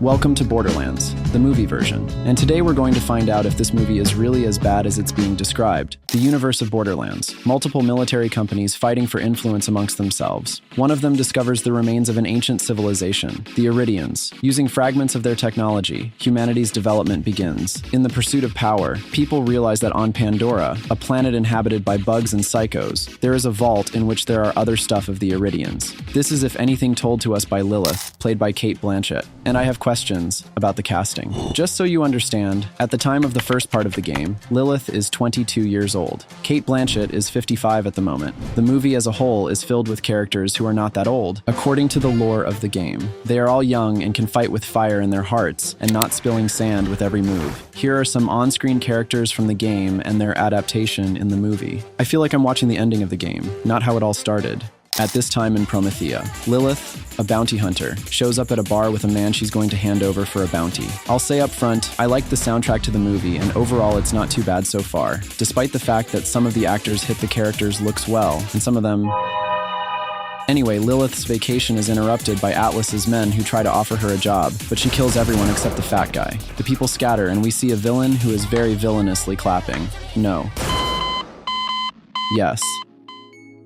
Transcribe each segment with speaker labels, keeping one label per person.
Speaker 1: Welcome to Borderlands, the movie version, and today we're going to find out if this movie is really as bad as it's being described. The universe of Borderlands, multiple military companies fighting for influence amongst themselves. One of them discovers the remains of an ancient civilization, the Iridians. Using fragments of their technology, humanity's development begins. In the pursuit of power, people realize that on Pandora, a planet inhabited by bugs and psychos, there is a vault in which there are other stuff of the Iridians. This is, if anything, told to us by Lilith, played by Cate Blanchett, and I have questions about the casting. Just so you understand, at the time of the first part of the game, Lilith is 22 years old. Cate Blanchett is 55 at the moment. The movie as a whole is filled with characters who are not that old, according to the lore of the game. They are all young and can fight with fire in their hearts and not spilling sand with every move. Here are some on-screen characters from the game and their adaptation in the movie. I feel like I'm watching the ending of the game, not how it all started. At this time in Promethea, Lilith, a bounty hunter, shows up at a bar with a man she's going to hand over for a bounty. I'll say up front, I like the soundtrack to the movie, and overall it's not too bad so far, despite the fact that some of the actors hit the characters' looks well, and some of them... Anyway, Lilith's vacation is interrupted by Atlas's men who try to offer her a job, but she kills everyone except the fat guy. The people scatter, and we see a villain who is very villainously clapping. No. Yes.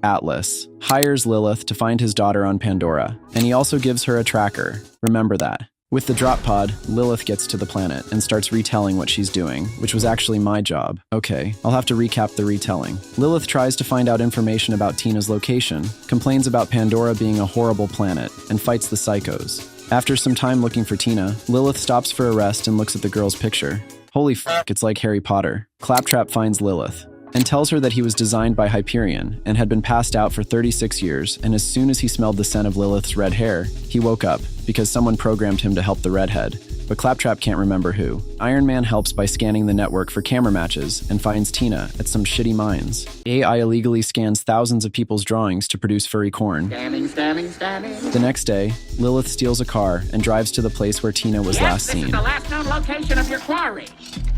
Speaker 1: Atlas hires Lilith to find his daughter on Pandora, and he also gives her a tracker. Remember that. With the drop pod, Lilith gets to the planet and starts retelling what she's doing, which was actually my job. Okay, I'll have to recap the retelling. Lilith tries to find out information about Tina's location, complains about Pandora being a horrible planet, and fights the psychos. After some time looking for Tina, Lilith stops for a rest and looks at the girl's picture. Holy fuck, it's like Harry Potter. Claptrap finds Lilith and tells her that he was designed by Hyperion and had been passed out for 36 years, and as soon as he smelled the scent of Lilith's red hair, he woke up because someone programmed him to help the redhead. But Claptrap can't remember who. Iron Man helps by scanning the network for camera matches and finds Tina at some shitty mines. AI illegally scans thousands of people's drawings to produce furry corn.
Speaker 2: Scanning.
Speaker 1: The next day, Lilith steals a car and drives to the place where Tina was last seen.
Speaker 2: This is the last known location of your quarry.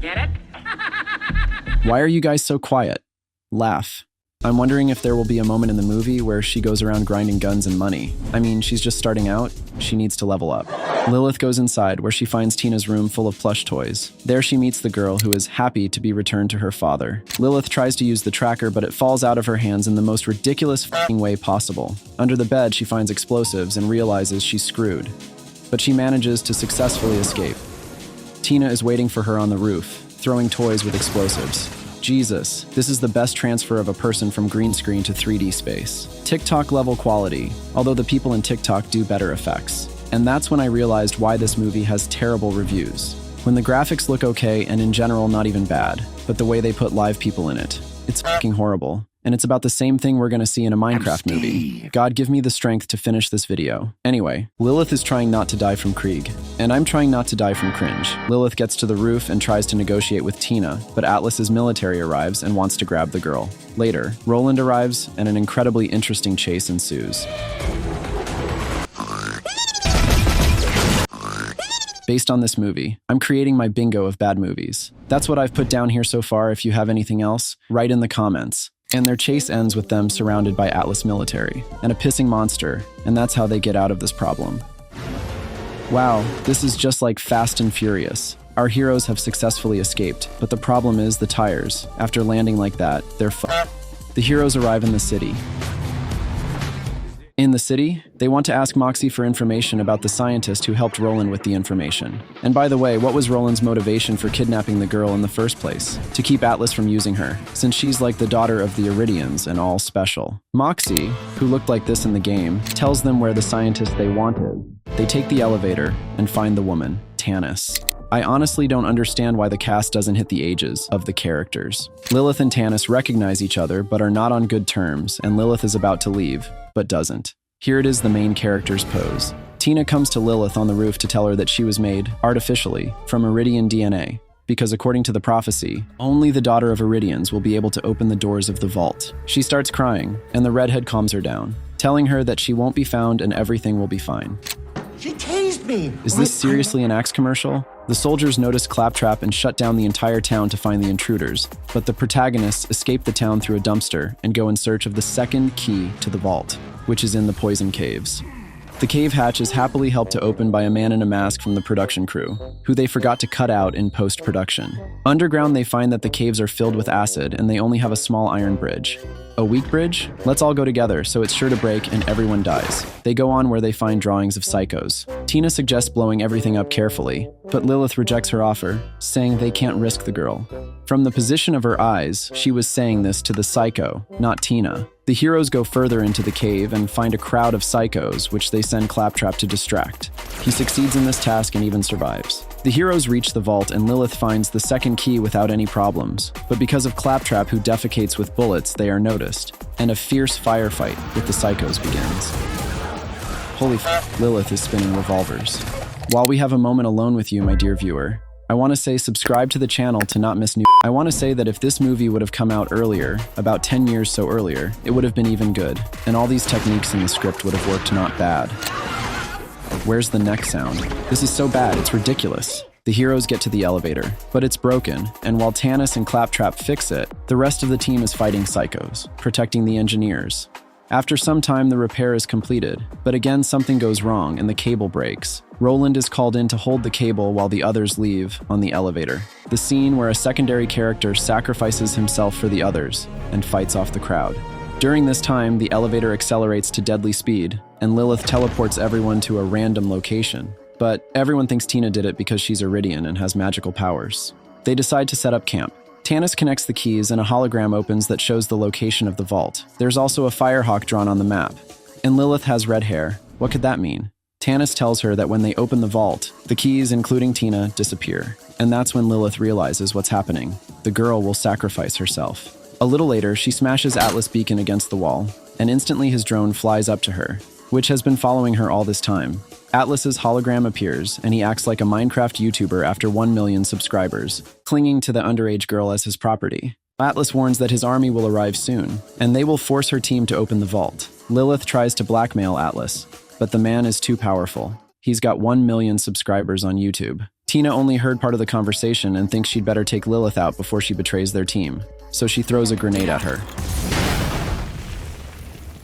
Speaker 2: Get it?
Speaker 1: Why are you guys so quiet? Laugh. I'm wondering if there will be a moment in the movie where she goes around grinding guns and money. I mean, she's just starting out. She needs to level up. Lilith goes inside, where she finds Tina's room full of plush toys. There she meets the girl, who is happy to be returned to her father. Lilith tries to use the tracker, but it falls out of her hands in the most ridiculous f***ing way possible. Under the bed, she finds explosives and realizes she's screwed. But she manages to successfully escape. Tina is waiting for her on the roof, throwing toys with explosives. Jesus, this is the best transfer of a person from green screen to 3D space. TikTok level quality, although the people in TikTok do better effects. And that's when I realized why this movie has terrible reviews. When the graphics look okay and in general not even bad, but the way they put live people in it, it's fucking horrible. And it's about the same thing we're gonna see in a Minecraft movie. God give me the strength to finish this video. Anyway, Lilith is trying not to die from Krieg, and I'm trying not to die from cringe. Lilith gets to the roof and tries to negotiate with Tina, but Atlas's military arrives and wants to grab the girl. Later, Roland arrives, and an incredibly interesting chase ensues. Based on this movie, I'm creating my bingo of bad movies. That's what I've put down here so far. If you have anything else, write in the comments. And their chase ends with them surrounded by Atlas military and a pissing monster, and that's how they get out of this problem. Wow, this is just like Fast and Furious. Our heroes have successfully escaped, but the problem is the tires. After landing like that, they're fucked. The heroes arrive in the city. In the city, they want to ask Moxie for information about the scientist who helped Roland with the information. And by the way, what was Roland's motivation for kidnapping the girl in the first place? To keep Atlas from using her, since she's like the daughter of the Iridians and all special. Moxie, who looked like this in the game, tells them where the scientist they wanted. They take the elevator and find the woman, Tanis. I honestly don't understand why the cast doesn't hit the ages of the characters. Lilith and Tanis recognize each other but are not on good terms, and Lilith is about to leave, but doesn't. Here it is, the main character's pose. Tina comes to Lilith on the roof to tell her that she was made, artificially, from Iridian DNA, because according to the prophecy, only the daughter of Iridians will be able to open the doors of the vault. She starts crying, and the redhead calms her down, telling her that she won't be found and everything will be fine.
Speaker 2: She tased me!
Speaker 1: Is this seriously an Axe commercial? The soldiers notice Claptrap and shut down the entire town to find the intruders, but the protagonists escape the town through a dumpster and go in search of the second key to the vault, which is in the poison caves. The cave hatch is happily helped to open by a man in a mask from the production crew, who they forgot to cut out in post-production. Underground, they find that the caves are filled with acid and they only have a small iron bridge. A weak bridge? Let's all go together, so it's sure to break and everyone dies. They go on where they find drawings of psychos. Tina suggests blowing everything up carefully, but Lilith rejects her offer, saying they can't risk the girl. From the position of her eyes, she was saying this to the psycho, not Tina. The heroes go further into the cave and find a crowd of psychos, which they send Claptrap to distract. He succeeds in this task and even survives. The heroes reach the vault and Lilith finds the second key without any problems, but because of Claptrap, who defecates with bullets, they are noticed, and a fierce firefight with the psychos begins. Holy f***, Lilith is spinning revolvers. While we have a moment alone with you, my dear viewer, I want to say subscribe to the channel to not miss new. I want to say that if this movie would have come out earlier, about 10 years so earlier, it would have been even good, and all these techniques in the script would have worked not bad. Where's the neck sound? This is so bad, it's ridiculous. The heroes get to the elevator, but it's broken, and while Tanis and Claptrap fix it, the rest of the team is fighting psychos, protecting the engineers. After some time, the repair is completed, but again something goes wrong and the cable breaks. Roland is called in to hold the cable while the others leave on the elevator. The scene where a secondary character sacrifices himself for the others and fights off the crowd. During this time, the elevator accelerates to deadly speed, and Lilith teleports everyone to a random location. But everyone thinks Tina did it because she's Iridian and has magical powers. They decide to set up camp. Tanis connects the keys and a hologram opens that shows the location of the vault. There's also a firehawk drawn on the map. And Lilith has red hair. What could that mean? Tanis tells her that when they open the vault, the keys, including Tina, disappear. And that's when Lilith realizes what's happening. The girl will sacrifice herself. A little later, she smashes Atlas' beacon against the wall, and instantly his drone flies up to her, which has been following her all this time. Atlas's hologram appears, and he acts like a Minecraft YouTuber after 1 million subscribers, clinging to the underage girl as his property. Atlas warns that his army will arrive soon, and they will force her team to open the vault. Lilith tries to blackmail Atlas, but the man is too powerful. He's got 1 million subscribers on YouTube. Tina only heard part of the conversation and thinks she'd better take Lilith out before she betrays their team, so she throws a grenade at her.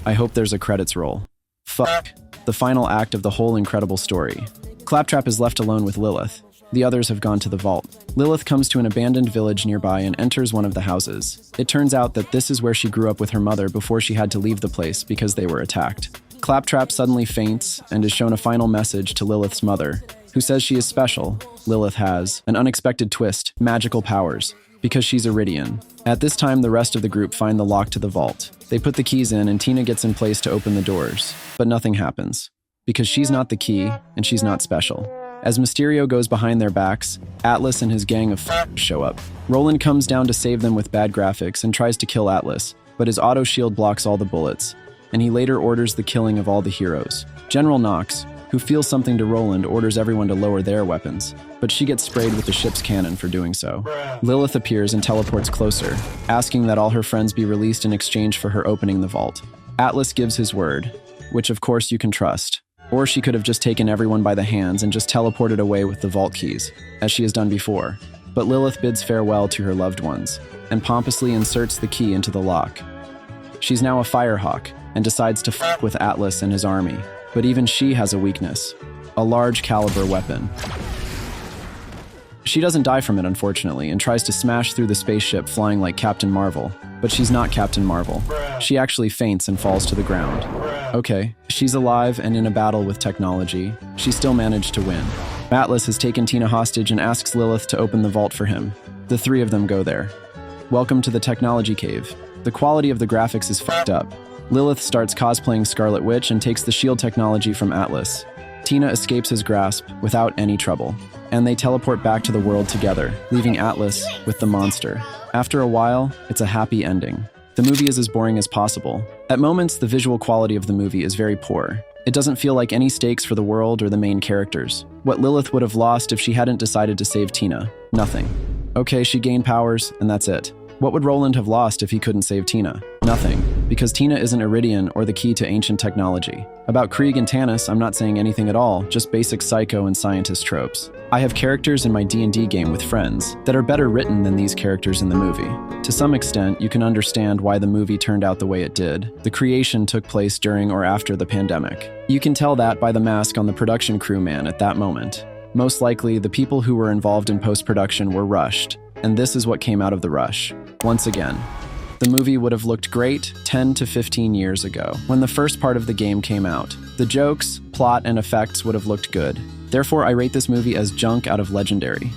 Speaker 1: I hope there's a credits roll. Fuck. The final act of the whole incredible story. Claptrap is left alone with Lilith. The others have gone to the vault. Lilith comes to an abandoned village nearby and enters one of the houses. It turns out that this is where she grew up with her mother before she had to leave the place because they were attacked. Claptrap suddenly faints and is shown a final message to Lilith's mother, who says she is special. Lilith has an unexpected twist, magical powers, because she's Iridian. At this time, the rest of the group find the lock to the vault. They put the keys in and Tina gets in place to open the doors, but nothing happens, because she's not the key and she's not special. As Mysterio goes behind their backs, Atlas and his gang of show up. Roland comes down to save them with bad graphics and tries to kill Atlas, but his auto shield blocks all the bullets, and he later orders the killing of all the heroes. General Knox, who feels something to Roland, orders everyone to lower their weapons, but she gets sprayed with the ship's cannon for doing so. Lilith appears and teleports closer, asking that all her friends be released in exchange for her opening the vault. Atlas gives his word, which of course you can trust. Or she could have just taken everyone by the hands and just teleported away with the vault keys, as she has done before. But Lilith bids farewell to her loved ones, and pompously inserts the key into the lock. She's now a firehawk, and decides to fuck with Atlas and his army. But even she has a weakness, a large caliber weapon. She doesn't die from it, unfortunately, and tries to smash through the spaceship flying like Captain Marvel. But she's not Captain Marvel. She actually faints and falls to the ground. Okay, she's alive and in a battle with technology. She still managed to win. Atlas has taken Tina hostage and asks Lilith to open the vault for him. The three of them go there. Welcome to the technology cave. The quality of the graphics is fucked up. Lilith starts cosplaying Scarlet Witch and takes the shield technology from Atlas. Tina escapes his grasp without any trouble, and they teleport back to the world together, leaving Atlas with the monster. After a while, it's a happy ending. The movie is as boring as possible. At moments, the visual quality of the movie is very poor. It doesn't feel like any stakes for the world or the main characters. What Lilith would have lost if she hadn't decided to save Tina? Nothing. Okay, she gained powers, and that's it. What would Roland have lost if he couldn't save Tina? Nothing, because Tina isn't Iridian or the key to ancient technology. About Krieg and Tanis, I'm not saying anything at all, just basic psycho and scientist tropes. I have characters in my D&D game with friends that are better written than these characters in the movie. To some extent, you can understand why the movie turned out the way it did. The creation took place during or after the pandemic. You can tell that by the mask on the production crew man at that moment. Most likely, the people who were involved in post-production were rushed, and this is what came out of the rush. Once again, the movie would have looked great 10 to 15 years ago, when the first part of the game came out. The jokes, plot, and effects would have looked good. Therefore, I rate this movie as junk out of legendary.